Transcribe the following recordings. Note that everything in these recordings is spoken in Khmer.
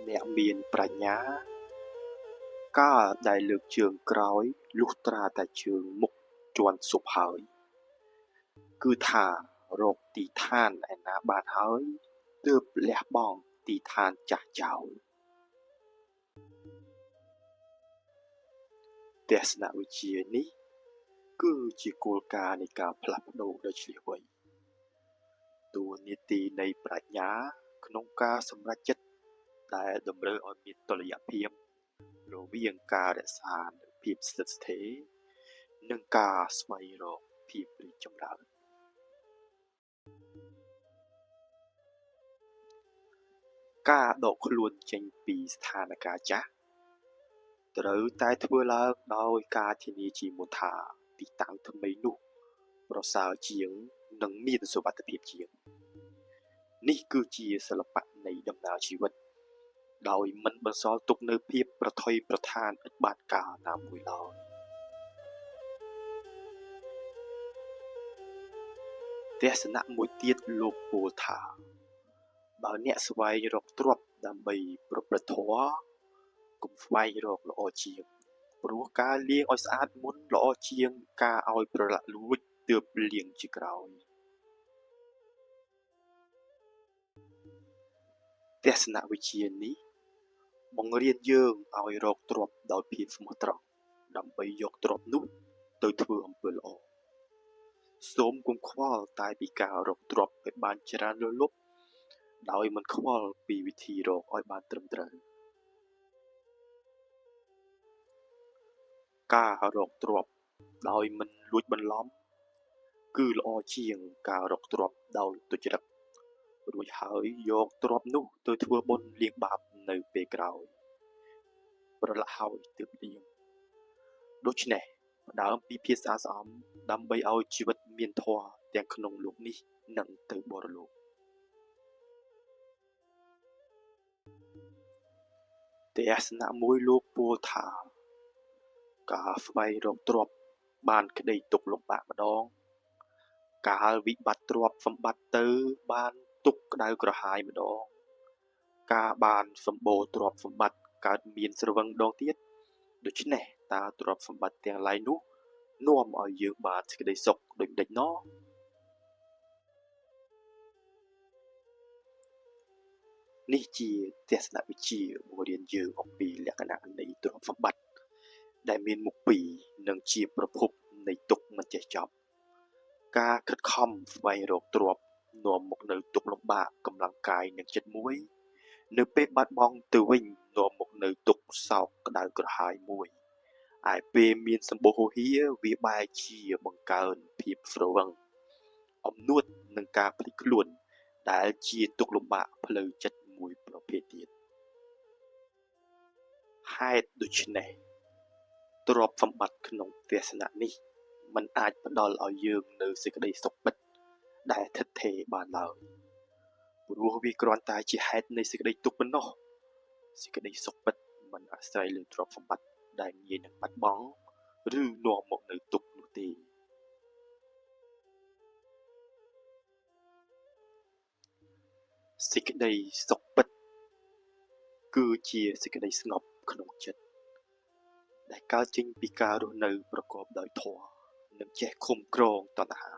អ្នកមានប្រាជ្ញាកាលដែលលើកជើងក្រោយលុះត្រាតែជើងមុខជាន់ស៊ប់ហើយគឺថារកទីឋានឯណាបានហើយទើបលះបង់ទីឋានចាស់ចោលទស្សនវិជ្ជានេះគឺជាគោលការណ៍នៃការផ្លាស់ប្ដូរដ៏ឈ្លាសវៃតួនាទីនៃប្រាជ្ញាក្នុងការសម្រេចចិត្តដែលតម្រូវឲ្យមានតុល្យភាពរវាងការរក្សានូវភាពស្ថិតស្ថេរនិងការស្វែងរកភាពរីកចម្រើនការដកខ្លួនចេញពីស្ថានភាពចាស់ត្រូវតែធ្វើឡើងដោយការធានាជាមុនថាទីតាំងថ្មីនោះប្រសើរជាងនិងមានសុវត្ថិភាពជាងនេះគឺជាសិល្បៈនៃដំណើរជីវិតដោយមិនបន្សល់ទុកនូវភាពប្រថុយប្រថានឥតបាតកាលណាមួយឡើយទស្សនៈមួយទៀតលោកពោលថាបើអ្នកស្វែងរកទ្រព្យដើម្បីប្រព្រឹត្តធម៌កុំស្វែងរកល្អជាងព្រោះការលាងឲ្យស្អាតមុនល្អជាងការឲ្យប្រឡាក់លួចទើបលាងជាក្រោយទស្សនវិជ្ជានេះបង្រៀនយើងឲ្យរកទ្រព្យដោយភាពស្មោះត្រង់ដើម្បីយកទ្រព្យនោះទៅធ្វើអំពើល្អសូមកុំខ្វល់តែពីការរកទ្រព្យឲ្យបានច្រើនលើសលប់ដោយមិនខ្វល់ពីវិធីរកឲ្យបានត្រឹមត្រូវការរកទ្រព្យដោយមិនលួចបន្លំគឺល្អជាងការរកទ្រព្យដោយទុច្ចរិតរួចហើយយកទ្រព្យនោះទៅធ្វើបុណ្យលាងបាបនៅពេលក្រោយប្រឡាក់ហើយទើបលាងដូច្នេះផ្ដើមពីភាពស្អាតស្អំដើម្បីឲ្យជីវិតមានធម៌ទាំងក្នុងលោកនេះនិងទៅបរលោកទស្សនៈមួយលោកពោលថាការស្វែងរកទ្រព្យបានក្តីទុក្ខលំបាកម្ដងកាលវិបត្តិទ្រព្យសម្បត្តិទៅបានទុក្ខក្តៅក្រហាយម្ដងការបានសម្បូរទ្រព្យសម្បត្តិកើតមានស្រវឹងម្ដងទៀតដូច្នេះតើទ្រព្យសម្បត្តិទាំងឡាយនោះនាំឲ្យយើងបានសេចក្តីសុខដូចម្ដេចណោះនេះជាទស្សនវិជ្ជាបង្រៀនយើងអំពីលក្ខណៈនៃទ្រព្យសម្បត្តិដែលមានមុខពីរនិងជាប្រភពនៃទុក្ខមិនចេះចប់ការខិតខំស្វែងរកទ្រព្យនាំមកនូវទុក្ខលំបាកកម្លាំងកាយនិងចិត្តមួយនៅពេលបាត់បង់ទៅវិញនាំមកនូវទុក្ខសោកក្តៅក្រហាយមួយឯពេលមានសម្បូរហូរហៀវាបែរជាបង្កើនភាពស្រវឹងអំនួតនឹងការភ្លេចខ្លួនដែលជាទុក្ខលំបាកផ្លូវចិត្តមួយប្រភេទទៀតហេតុដូច្នេះទ្រព្យសម្បត្តិក្នុងទស្សនៈនេះมันអាចផ្ដល់ឲ្យយើងនូវសេចក្តីសុខពិតដែលថិតថេរបានឡើយព្រោះវាគ្រាន់តែជាហេតុនៃសេចក្តីទុក្ខប៉ុណ្ណោះសេចក្តីសុខពិតមិនអាស្រ័យលើទ្រព្យសម្បត្តិដែលងាយនឹងបាត់បង់ឬនាំមកនូវទុក្ខនោះទេសេចក្តីសុខពិតគឺជាសេចក្តីស្ងប់ក្នុងចិត្តដែលកើតចេញពីការរស់នៅប្រកបដោយធម៌និងចេះឃុំក្រងតណ្ហា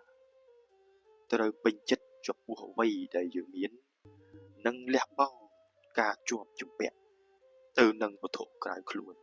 ត្រូវពេញចិត្តចំពោះអ្វីដែលយើងមាននិងលះបង់ការជាប់ជំពាក់ទៅនឹងវត្ថុក្រៅខ្លួន